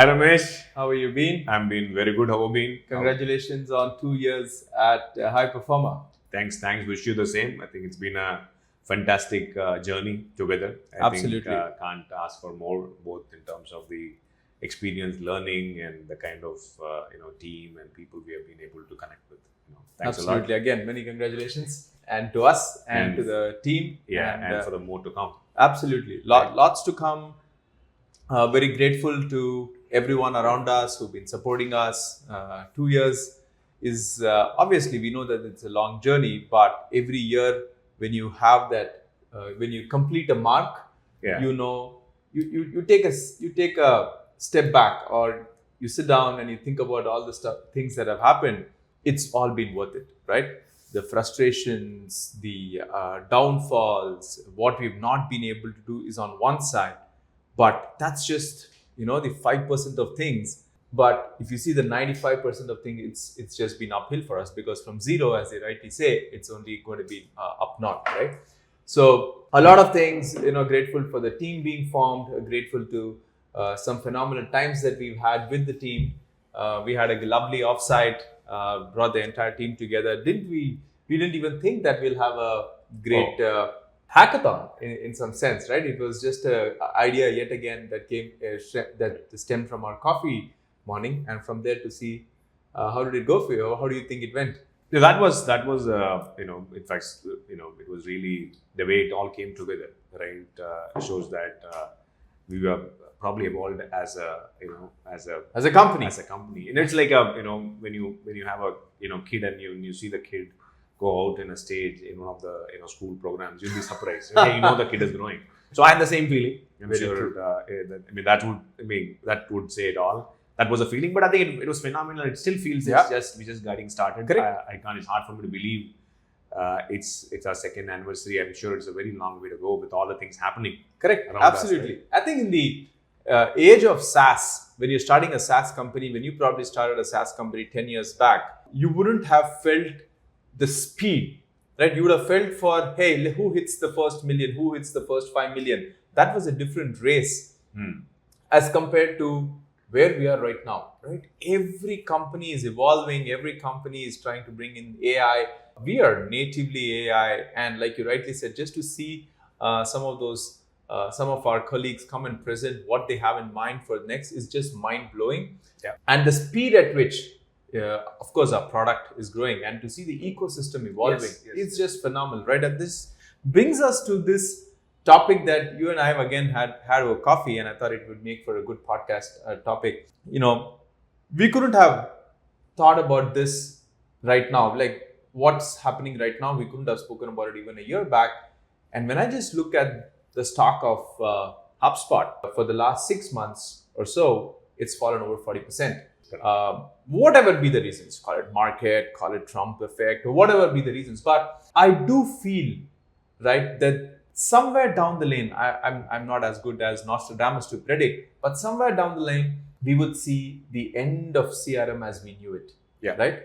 Hi Ramesh, How have you been? I'm been very good. How have you been? Congratulations on 2 years at High Performer. Thanks. Wish you the same. I think it's been a fantastic journey together. Absolutely. Can't ask for more, both in terms of the experience, learning, and the kind of team and people we have been able to connect with. Thanks Absolutely. a lot. Again, many congratulations, and to us and And- to the team. Yeah, and for the more to come. Absolutely. Lots to come. Very grateful to everyone around us who've been supporting us. 2 years is obviously, we know that it's a long journey, but every year when you have that, when you complete a mark, Yeah. you take a step back, or you sit down and you think about all the things that have happened. It's all been worth it, right? The frustrations, the downfalls, what we've not been able to do is on one side, but that's just the 5% of things. But if you see the 95% of things, it's just been uphill for us, because from zero, as they rightly say, it's only going to be up north, right? So a lot of things, grateful for the team being formed, grateful to some phenomenal times that we've had with the team. We had a lovely offsite, brought the entire team together. We didn't even think that we'll have a great hackathon in some sense, right? It was just an idea yet again that came that stemmed from our coffee morning, and from there to see how did it go for you? How do you think it went? Yeah, that was in fact it was really the way it all came together, right? Shows that we were probably evolved as As a company. And it's like when you have a kid and you see the kid go out in a stage in one of the school programs, you'll be surprised. Hey, the kid is growing. So I had the same feeling. I'm Very sure true. that would say it all. That was a feeling, but I think it was phenomenal. It still feels Yeah. we're just getting started. Correct. I can't. It's hard for me to believe it's our second anniversary. I'm sure it's a very long way to go with all the things happening. Correct. Around us, Absolutely. I think in the age of SaaS, when you're starting a SaaS company, when you probably started a SaaS company 10 years back, you wouldn't have felt the speed, right? You would have felt for, hey, who hits the first million? Who hits the first 5 million? That was a different race as compared to where we are right now, right? Every company is evolving. Every company is trying to bring in AI. We are natively AI. And like you rightly said, just to see some of our colleagues come and present what they have in mind for next is just mind-blowing. Yeah. And the speed at which, of course, our product is growing, and to see the ecosystem evolving, it's just phenomenal, right? And this brings us to this topic that you and I have again had over coffee, and I thought it would make for a good podcast topic. We couldn't have thought about this right now, like what's happening right now. We couldn't have spoken about it even a year back. And when I just look at the stock of HubSpot for the last 6 months or so, it's fallen over 40%. Whatever be the reasons, call it market, call it Trump effect, or whatever be the reasons. But I do feel, right, that somewhere down the lane, I'm not as good as Nostradamus to predict, but somewhere down the lane, we would see the end of CRM as we knew it. Yeah. Right?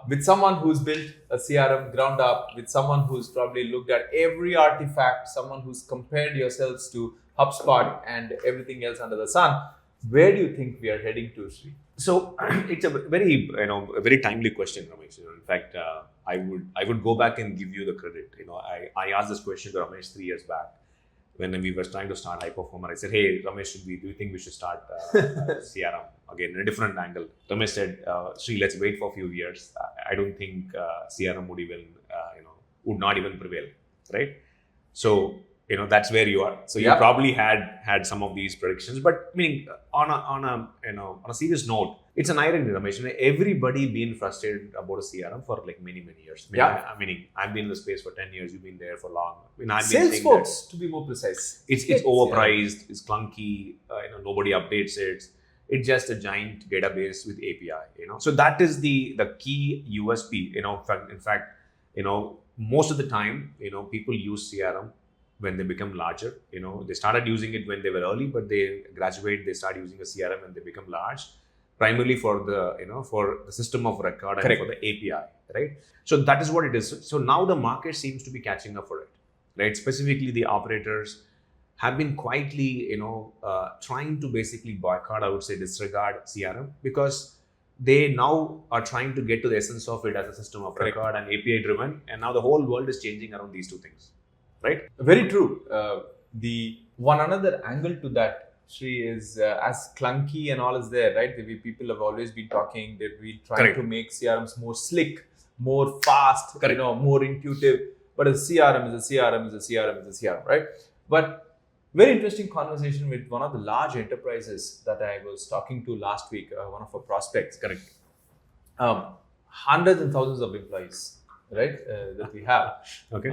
With someone who's built a CRM ground up, with someone who's probably looked at every artifact, someone who's compared yourselves to HubSpot and everything else under the sun, where do you think we are heading to, Sri? So it's a very timely question, Ramesh. In fact, I would go back and give you the credit. I asked this question to Ramesh 3 years back when we were trying to start High Performer. I said, hey, Ramesh, do you think we should start CRM again in a different angle? Ramesh said, Sri, let's wait for a few years. I don't think CRM would not even prevail, right? So that's where you are. So you probably had some of these predictions, but on a serious note, it's an irony, Ramesh. Everybody been frustrated about a CRM for like many years. I've been in the space for 10 years. You've been there for long. Salesforce, to be more precise. It's overpriced. It's clunky. Nobody updates it. It's just a giant database with API. So that is the key USP. In fact, most of the time, people use CRM when they become larger. They started using it when they were early, but they graduate, they start using a CRM and they become large, primarily for the system of record. Correct. And for the API, right? So that is what it is. So now the market seems to be catching up for it, right? Specifically the operators, have been quietly, trying to basically boycott, I would say, disregard CRM, because they now are trying to get to the essence of it as a system of Correct. record and API driven, and now the whole world is changing around these two things, right? Very true. The one another angle to that, Sri, is as clunky and all is there, right? The way people have always been talking that we try Correct. to make CRMs more slick, more fast, Correct. more intuitive. But a CRM is a CRM is a CRM is a CRM, right? But very interesting conversation with one of the large enterprises that I was talking to last week, one of our prospects. Correct. Hundreds and thousands of employees, right, that we have. Okay.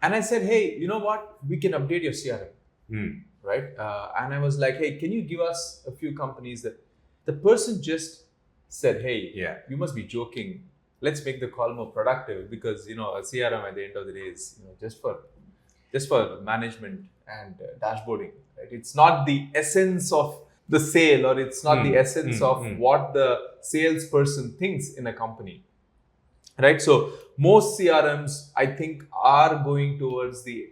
And I said, hey, you know what? We can update your CRM, right? And I was like, hey, can you give us a few companies that the person just said, hey, Yeah. you must be joking. Let's make the call more productive, because a CRM at the end of the day is just for management and dashboarding, right? It's not the essence of the sale, or it's not the essence of what the salesperson thinks in a company, right? So most CRMs, I think, are going towards the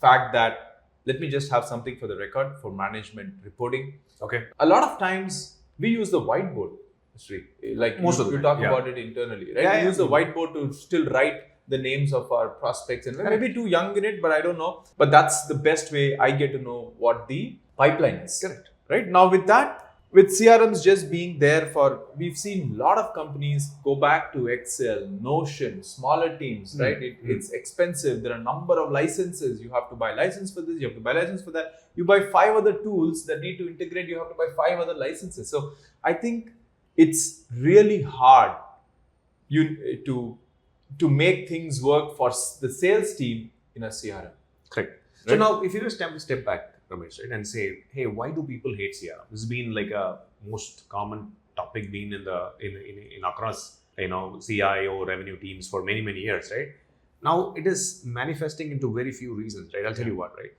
fact that let me just have something for the record for management reporting. Okay. A lot of times we use the whiteboard, Sri. Like Most of the you time, talk yeah. about it internally, right? Yeah, We use the whiteboard to still write the names of our prospects, and we're maybe too young in it, but I don't know. But that's the best way I get to know what the pipeline is. Correct. Right? Now with that, with CRMs just being there for, we've seen a lot of companies go back to Excel, Notion, smaller teams, right? It's expensive. There are a number of licenses. You have to buy license for this, you have to buy license for that. You buy 5 other tools that need to integrate, you have to buy 5 other licenses. So I think it's really hard to make things work for the sales team in a CRM. Correct. So now, if you just step back, Ramesh, right, and say, hey, why do people hate CRM? This has been like a most common topic being in across CIO revenue teams for many years, right? Now it is manifesting into very few reasons, right? I'll tell you what, right?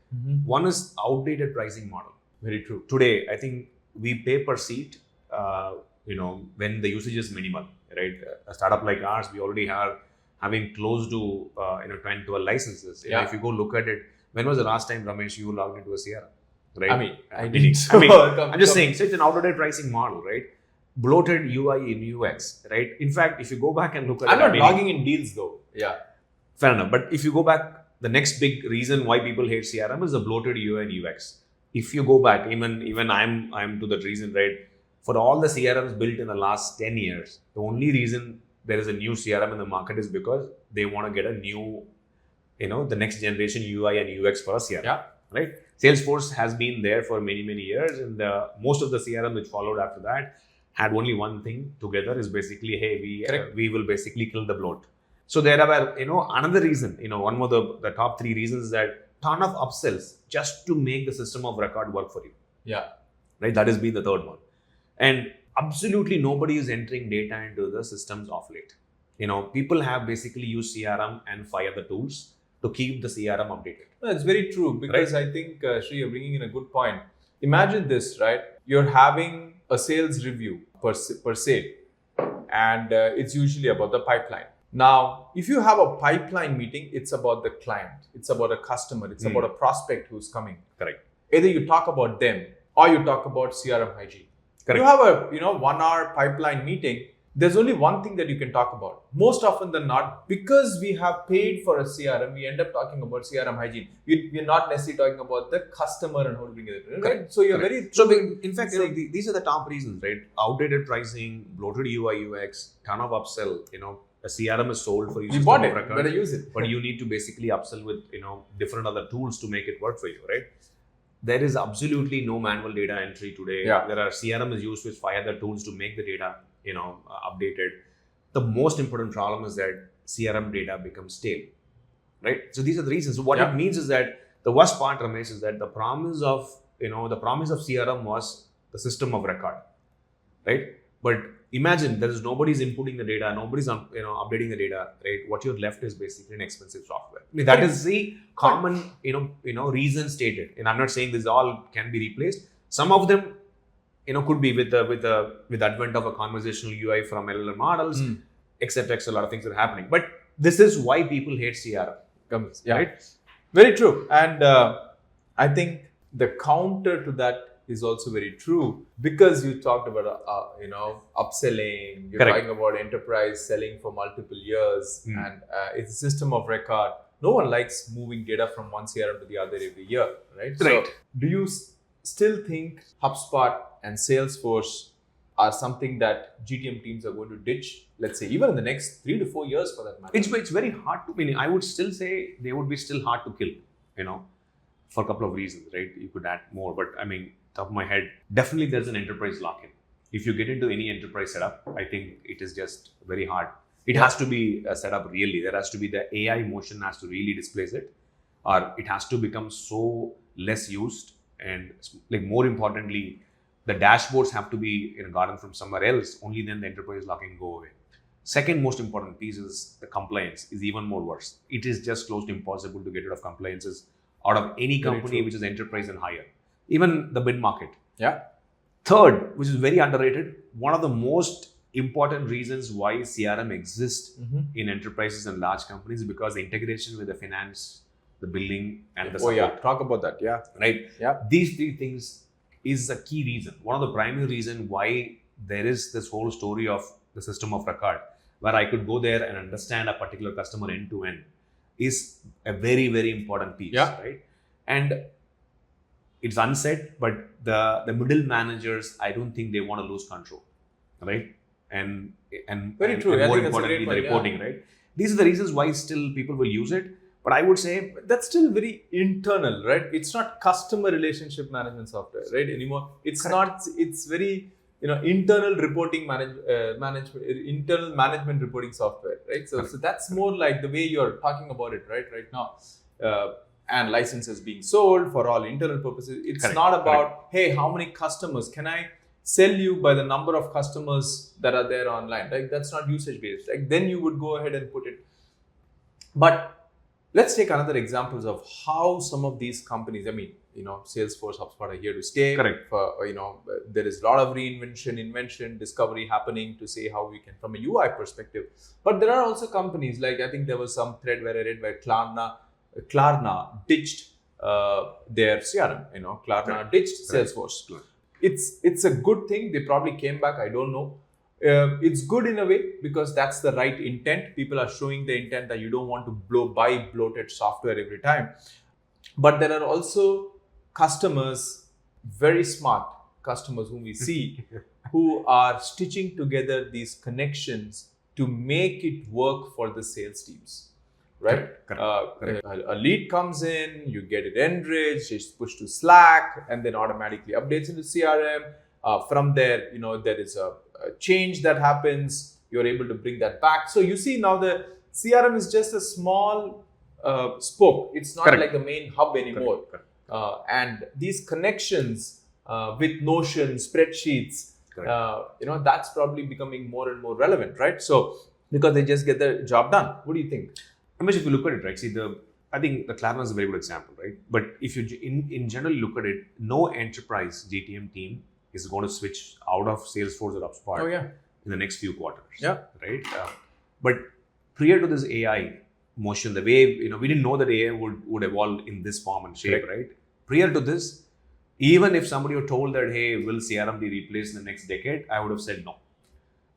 One is outdated pricing model. Very true. Today, I think we pay per seat, when the usage is minimal, right? A startup like ours, we already are having close to 10, 12 licenses. Yeah. If you go look at it, when was the last time, Ramesh, you logged into a CRM? Right? I mean, I'm just saying, so it's an outdated pricing model, right? Bloated UI in UX, right? In fact, if you go back and look at I'm not logging in deals though. Yeah. Fair enough. But if you go back, the next big reason why people hate CRM is the bloated UI and UX. If you go back, even I'm to that reason, right? For all the CRMs built in the last 10 years, the only reason there is a new CRM in the market is because they want to get a new, the next generation UI and UX for a CRM. Yeah. Right? Salesforce has been there for many years, and most of the CRM which followed after that had only one thing together, is basically, hey, we will basically kill the bloat. So there are, another reason, one of the top 3 reasons is that ton of upsells just to make the system of record work for you. Yeah. Right? That has been the third one. And absolutely nobody is entering data into the systems of late. People have basically used CRM and 5 other tools to keep the CRM updated. No, it's very true, because I think, Sri, you're bringing in a good point. Imagine this, right? You're having a sales review per se, and it's usually about the pipeline. Now, if you have a pipeline meeting, it's about the client, it's about a customer, it's about a prospect who's coming. Correct. Either you talk about them or you talk about CRM hygiene. Correct. You have a 1 hour pipeline meeting. There's only one thing that you can talk about. Most often than not, because we have paid for a CRM, we end up talking about CRM hygiene. We're not necessarily talking about the customer and how to bring it in, right? So you're very... So in fact, these are the top reasons, right? Outdated pricing, bloated UI, UX, ton of upsell, a CRM is sold for you. You bought it, better use it. But you need to basically upsell with, different other tools to make it work for you, right? There is absolutely no manual data entry today. Yeah. There are CRMs used with 5 other tools to make the data, updated. The most important problem is that CRM data becomes stale, right? So these are the reasons. So what it means is that the worst part, Ramesh, is that the promise of CRM was the system of record, right? But imagine there is nobody's inputting the data, nobody's updating the data, right? What you're left is basically an expensive software. I mean, that is the common reason stated. And I'm not saying this all can be replaced. Some of them could be with the advent of a conversational UI from LLM models, etc. A lot of things are happening. But this is why people hate CRM. Yeah. Right? Very true. And I think the counter to that is also very true, because you talked about upselling. You're Correct. talking about enterprise selling for multiple years, Hmm. and it's a system of record. No one likes moving data from one CRM to the other every year, right? Right. So, do you still think HubSpot and Salesforce are something that GTM teams are going to ditch? Let's say even in the next 3 to 4 years, for that matter. It's very hard to, I would still say they would be still hard to kill, for a couple of reasons, right? You could add more, but top of my head, definitely there's an enterprise lock-in. If you get into any enterprise setup, I think it is just very hard. It has to be set up really. There has to be the AI motion has to really displace it, or it has to become so less used, and like more importantly, the dashboards have to be gotten from somewhere else. Only then the enterprise lock-in go away. Second most important piece is the compliance is even more worse. It is just close to impossible to get rid of compliances out of any company which is enterprise and higher, even the mid-market. Yeah. Third, which is very underrated, one of the most important reasons why CRM exists in enterprises and large companies is because the integration with the finance, the billing, and the support. Oh yeah, talk about that. Yeah. Right? Yeah. These three things is a key reason. One of the primary reasons why there is this whole story of the system of record, where I could go there and understand a particular customer end to end, is a very, very important piece. Yeah. Right? And it's unsaid, but the middle managers, I don't think they want to lose control. Right? And Very true. And I more think that's a great importantly, the point, reporting, right? These are the reasons why still people will use it. But I would say that's still very internal, right? It's not customer relationship management software, right? Anymore. It's not. It's very internal reporting internal management reporting software, right? So that's more like the way you're talking about it, right? Right now, and licenses being sold for all internal purposes. It's not about hey, how many customers can I sell you by the number of customers that are there online? Like that's not usage based. Like then you would go ahead and put it, but let's take another examples of how some of these companies, Salesforce, HubSpot are here to stay. Correct. There is a lot of invention, discovery happening to say how we can, from a UI perspective. But there are also companies like, I think there was some thread where I read where Klarna ditched their CRM. Klarna ditched Salesforce. Correct. It's a good thing. They probably came back. I don't know. It's good in a way because that's the right intent. People are showing the intent that you don't want to buy bloated software every time. But there are also customers, very smart customers whom we see, who are stitching together these connections to make it work for the sales teams. Right? Correct. A lead comes in, you get it enriched, it's pushed to Slack, and then automatically updates into CRM. From there, there is a change that happens. You're able to bring that back. So you see now the CRM is just a small spoke. It's not like the main hub anymore. And these connections with Notion, spreadsheets, that's probably becoming more and more relevant, right? So because they just get the job done. What do you think? Ramesh, if you look at it, right, I think the Klarna is a very good example, right? But if you in general look at it, no enterprise GTM team is going to switch out of Salesforce or HubSpot in the next few quarters. Yeah. Right. But prior to this AI motion, the way we didn't know that AI would evolve in this form and shape, right? Prior to this, even if somebody were told that, hey, will CRM be replaced in the next decade, I would have said no.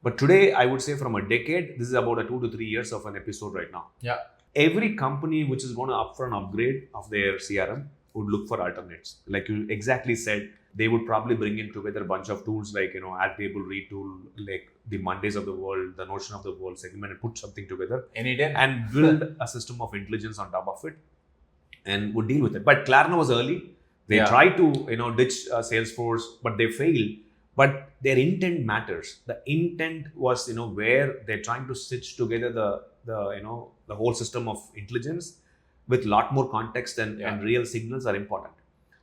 But today, I would say from a decade, this is about a 2 to 3 years of an episode right now. Yeah. Every company which is going to up for an upgrade of their CRM would look for alternates. Like you exactly said, they would probably bring in together a bunch of tools like, add table, read tool, like the Mondays of the world, the Notion of the world, segment, and put something together and build a system of intelligence on top of it and would deal with it. But Klarna was early. They tried to, ditch Salesforce, but they failed. But their intent matters. The intent was, where they're trying to stitch together the whole system of intelligence with a lot more context and real signals are important.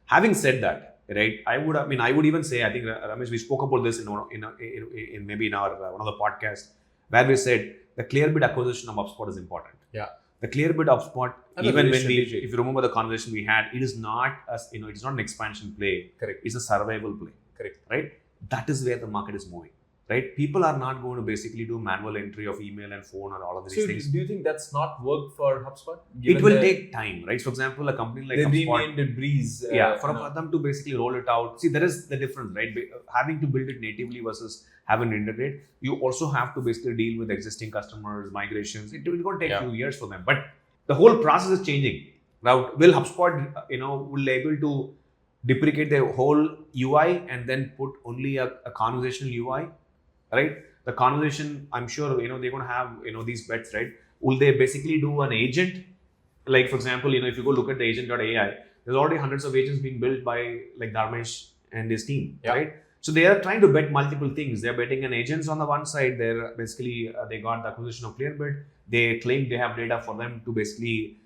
Having said that, right, I would even say, I think Ramesh, we spoke about this in maybe in our one of the podcasts where we said the Clearbit acquisition of HubSpot is important. Yeah. The Clearbit HubSpot, even when if you remember the conversation we had, it is not it's not an expansion play. Correct. It's a survival play. Correct. Right. That is where the market is moving. right? People are not going to basically do manual entry of email and phone or all of these So things. do you think that's not worked for HubSpot? It will take time, right? For example, a company like they HubSpot, renamed it Breeze. for them to basically roll it out. See, there is the difference, right? Having to build it natively versus having to integrate. You also have to basically deal with existing customers, migrations. It will take a few years for them, but the whole process is changing. Now, will HubSpot, will able to deprecate the whole UI and then put only a conversational UI, right? The conversation, I'm sure, they're going to have, these bets, right? Will they basically do an agent? Like, for example, if you go look at the agent.ai, there's already hundreds of agents being built by like Dharmesh and his team, right? So they are trying to bet multiple things. They're betting on agents on the one side. They're basically, they got the acquisition of Clearbit. They claim they have data for them to basically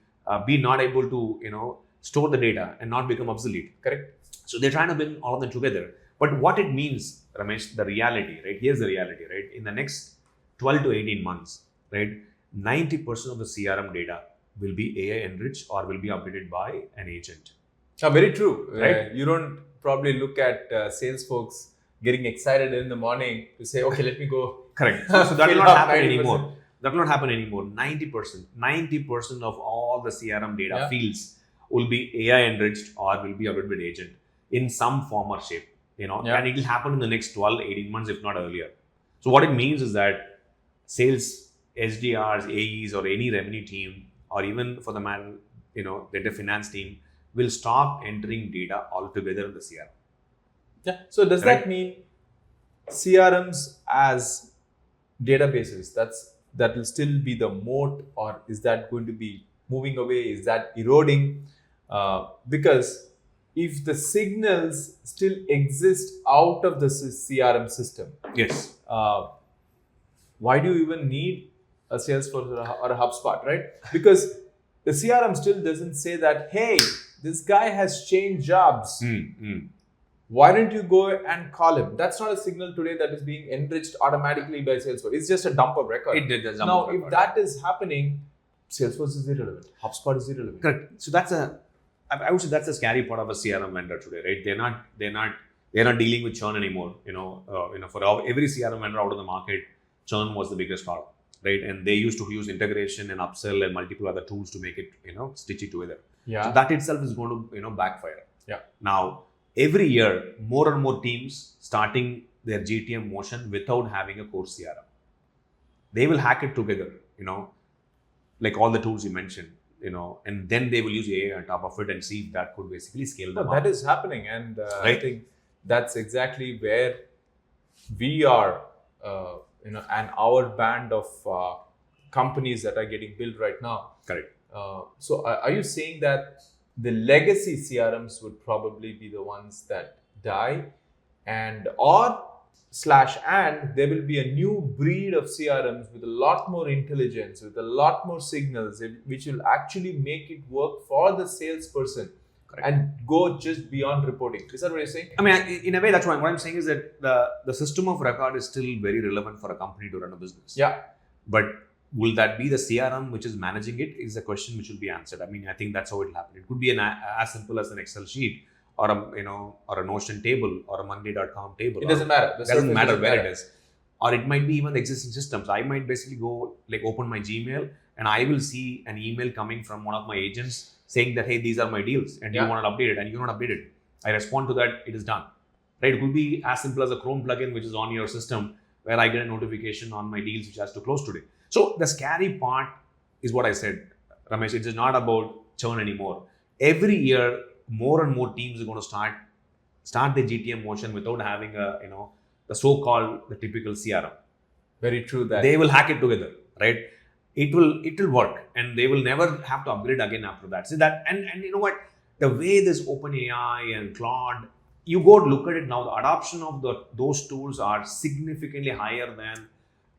be not able to, store the data and not become obsolete. Correct. So they're trying to bring all of them together. But what it means, Ramesh, the reality, right? Here's the reality, right? In the next 12 to 18 months, right? 90% of the CRM data will be AI enriched or will be updated by an agent. Very true. Right? You don't probably look at sales folks getting excited in the morning to say, okay, let me go. Correct. So that will not happen anymore. That will not happen anymore. 90% of all the CRM data fields will be AI enriched or will be updated with agent in some form or shape. And it will happen in the next 12, 18 months, if not earlier. So what it means is that sales, SDRs, AEs, or any revenue team, or even for the data finance team, will stop entering data altogether in the CRM. Yeah. So does that mean CRMs as databases, that will still be the moat, or is that going to be moving away? Is that eroding? Because if the signals still exist out of the CRM system, yes, why do you even need a Salesforce or a HubSpot, right? Because the CRM still doesn't say that, hey, this guy has changed jobs. Why don't you go and call him? That's not a signal today that is being enriched automatically by Salesforce. It's just a dump of record. It did. Now, if that is happening, Salesforce is irrelevant. HubSpot is irrelevant. Correct. So I would say that's a scary part of a CRM vendor today, right? They're not dealing with churn anymore. For every CRM vendor out of the market, churn was the biggest problem, right? And they used to use integration and upsell and multiple other tools to make it, stitch it together. Yeah. So that itself is going to, backfire. Yeah. Now, every year, more and more teams starting their GTM motion without having a core CRM. They will hack it together, like all the tools you mentioned, and then they will use AI on top of it and see if that could basically scale them up. That is happening, and right? I think that's exactly where we are, and our band of companies that are getting built right now. Correct. So are you saying that the legacy CRMs would probably be the ones that die, and there will be a new breed of CRMs with a lot more intelligence, with a lot more signals, which will actually make it work for the salesperson? Correct. And go just beyond reporting. Is that what you're saying? I mean, in a way, that's what I'm saying is that the system of record is still very relevant for a company to run a business. Yeah. But will that be the CRM which is managing it is a question which will be answered. I mean, I think that's how it will happen. It could be as simple as an Excel sheet or a Notion table or a Monday.com table. It doesn't matter. It doesn't matter where it is. Or it might be even the existing systems. I might basically go open my Gmail and I will see an email coming from one of my agents saying that, hey, these are my deals and you want to update it and you don't update it. I respond to that, it is done. Right? It could be as simple as a Chrome plugin which is on your system where I get a notification on my deals which has to close today. So the scary part is what I said, Ramesh. It is not about churn anymore. Every year, more and more teams are going to start the GTM motion without having the so-called the typical CRM. Very true. That they will hack it together, right? It will work, and they will never have to upgrade again after that. So that and you know what? The way this OpenAI and Claude, you go look at it now. The adoption of those tools are significantly higher than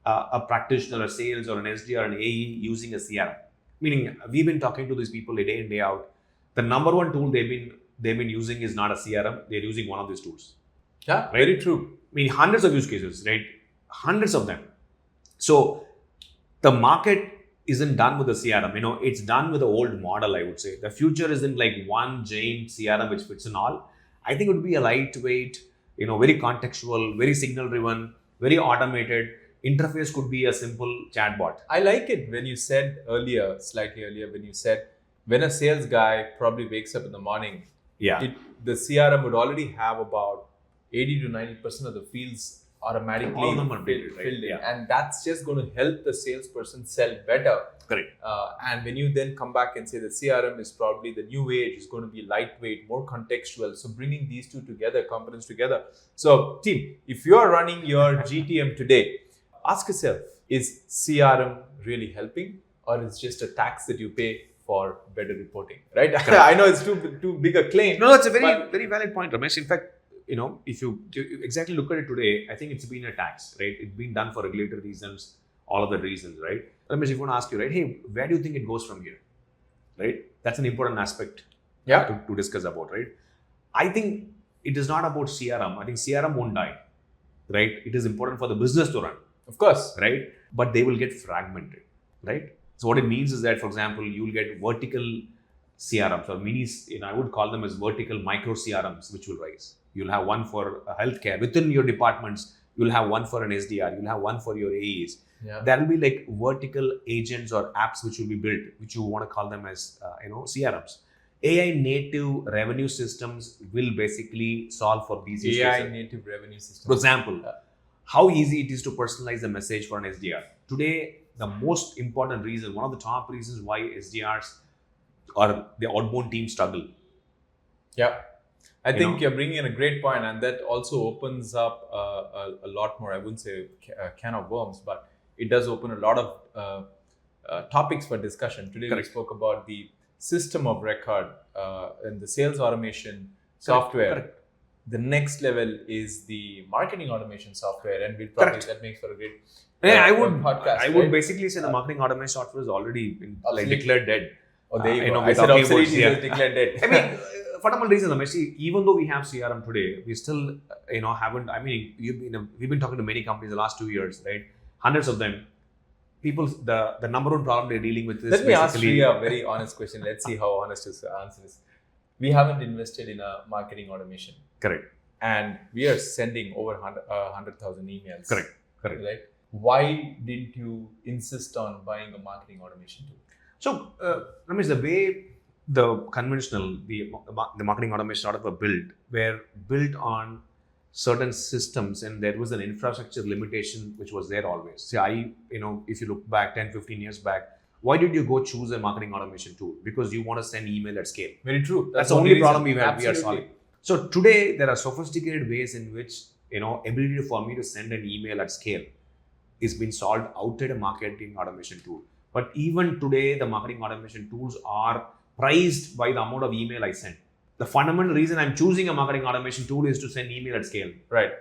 a practitioner, a sales, or an SD or an AE using a CRM. Meaning, we've been talking to these people day in day out. The number one tool they've been using is not a CRM. They're using one of these tools. Yeah, right? Very true. I mean, hundreds of use cases, right? Hundreds of them. So the market isn't done with the CRM. It's done with the old model, I would say. The future isn't like one giant CRM which fits in all. I think it would be a lightweight, very contextual, very signal driven, very automated. Interface could be a simple chatbot. I like it when you said earlier, slightly earlier, when you said when a sales guy probably wakes up in the morning, Yeah. the CRM would already have about 80 to 90% of the fields automatically All of them are built, right? filled in. Yeah. And that's just going to help the salesperson sell better. Correct. And when you then come back and say the CRM is probably the new age, is going to be lightweight, more contextual. So bringing these two together, components together. So team, if you're running your GTM today, ask yourself, is CRM really helping, or is just a tax that you pay for better reporting, right? I know it's too big a claim. No, it's a very valid point, Ramesh. In fact, if you exactly look at it today, I think it's been a tax, right? It's been done for regulatory reasons, all of the reasons, right? Ramesh, if you want to ask you, right, hey, where do you think it goes from here, right? That's an important aspect to discuss about, right? I think it is not about CRM. I think CRM won't die, right? It is important for the business to run. Of course. Right? But they will get fragmented, right? So what it means is that, for example, you'll get vertical CRMs or minis, I would call them as vertical micro CRMs, which will rise. You'll have one for healthcare. Within your departments, you'll have one for an SDR. You'll have one for your AEs. Yeah. There will be like vertical agents or apps which will be built, which you want to call them as, CRMs. AI native revenue systems will basically solve for these issues. AI native revenue systems. For example, how easy it is to personalize the message for an SDR. Today, the most important reason, one of the top reasons why SDRs or the outbound team struggle. Yeah. I think you're bringing in a great point, and that also opens up a lot more, I wouldn't say a can of worms, but it does open a lot of topics for discussion. Today, Correct. We spoke about the system of record and the sales automation software. Correct. The next level is the marketing automation software, and we'll probably that makes for a great podcast. I would basically say the marketing automation software is already declared dead. Oh, there you go. I said obsolete is declared dead. I mean, fundamental reason, Ramesh, even though we have CRM today, we still haven't. I mean, we've been talking to many companies the last 2 years, right? Hundreds of them. People, the number one problem they're dealing with is Let me ask you a very honest question. Let's see how honest his answer is. We haven't invested in a marketing automation. Correct. And we are sending over 100,000 emails. Correct. Right? Why didn't you insist on buying a marketing automation tool? So, Ramesh, the way the conventional, the marketing automation startup were built on certain systems, and there was an infrastructure limitation which was there always. See, if you look back 10, 15 years back, why did you go choose a marketing automation tool? Because you want to send email at scale. Very true. That's the only problem we are solving. So today there are sophisticated ways in which ability for me to send an email at scale is being solved outside a marketing automation tool. But even today, the marketing automation tools are priced by the amount of email I send. The fundamental reason I'm choosing a marketing automation tool is to send email at scale. Right.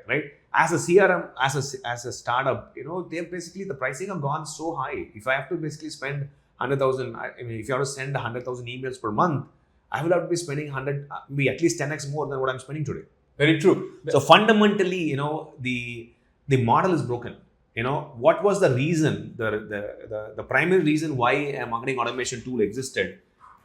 As a CRM, as a startup, they're basically, the pricing have gone so high. If I have to basically spend 100,000, if you have to send 100,000 emails per month, I will have to be spending at least 10x more than what I'm spending today. Very true. So fundamentally, the model is broken. What was the reason, the primary reason why a marketing automation tool existed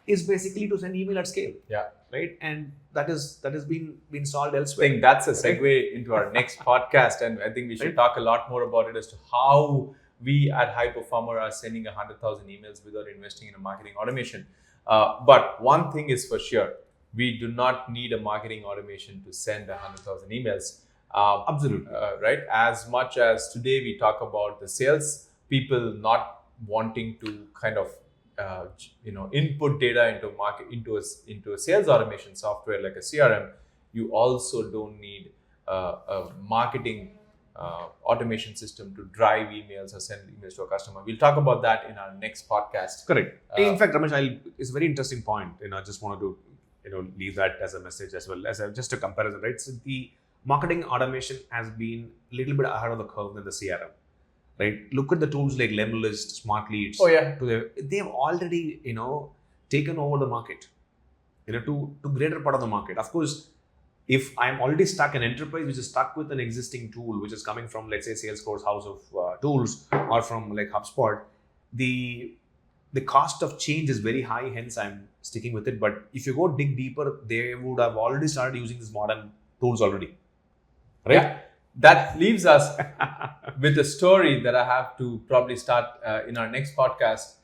is basically to send email at scale. Yeah. Right. And that has been solved elsewhere. I think that's a segue into our next podcast. And I think we should talk a lot more about it as to how we at High Performer are sending 100,000 emails without investing in a marketing automation. But one thing is for sure, we do not need a marketing automation to send 100,000 emails. Absolutely. Right. As much as today we talk about the sales people not wanting to kind of input data into a sales automation software like a CRM, you also don't need a marketing automation system to drive emails or send emails to a customer. We'll talk about that in our next podcast. Correct. In fact, Ramesh, it's a very interesting point. I just wanted to leave that as a message as well as just a comparison. Right. So the marketing automation has been a little bit ahead of the curve than the CRM. Right. Look at the tools like Lemlist, Smart Leads. Oh yeah. They have already taken over the market. To greater part of the market. Of course, if I'm already stuck in enterprise, which is stuck with an existing tool, which is coming from, let's say, Salesforce house of tools, or from like HubSpot, the cost of change is very high. Hence, I'm sticking with it. But if you go dig deeper, they would have already started using these modern tools already. Right. Yeah. that leaves us with a story that I have to probably start in our next podcast.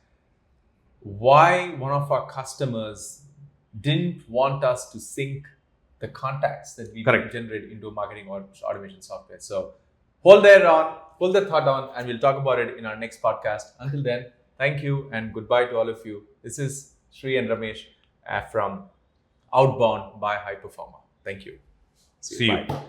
Why one of our customers didn't want us to sync the contacts that we generate into marketing automation software. So hold that thought on, and we'll talk about it in our next podcast. Until then, thank you and goodbye to all of you. This is Sri and Ramesh from Outbound by High Performer. Thank you. See you. Bye.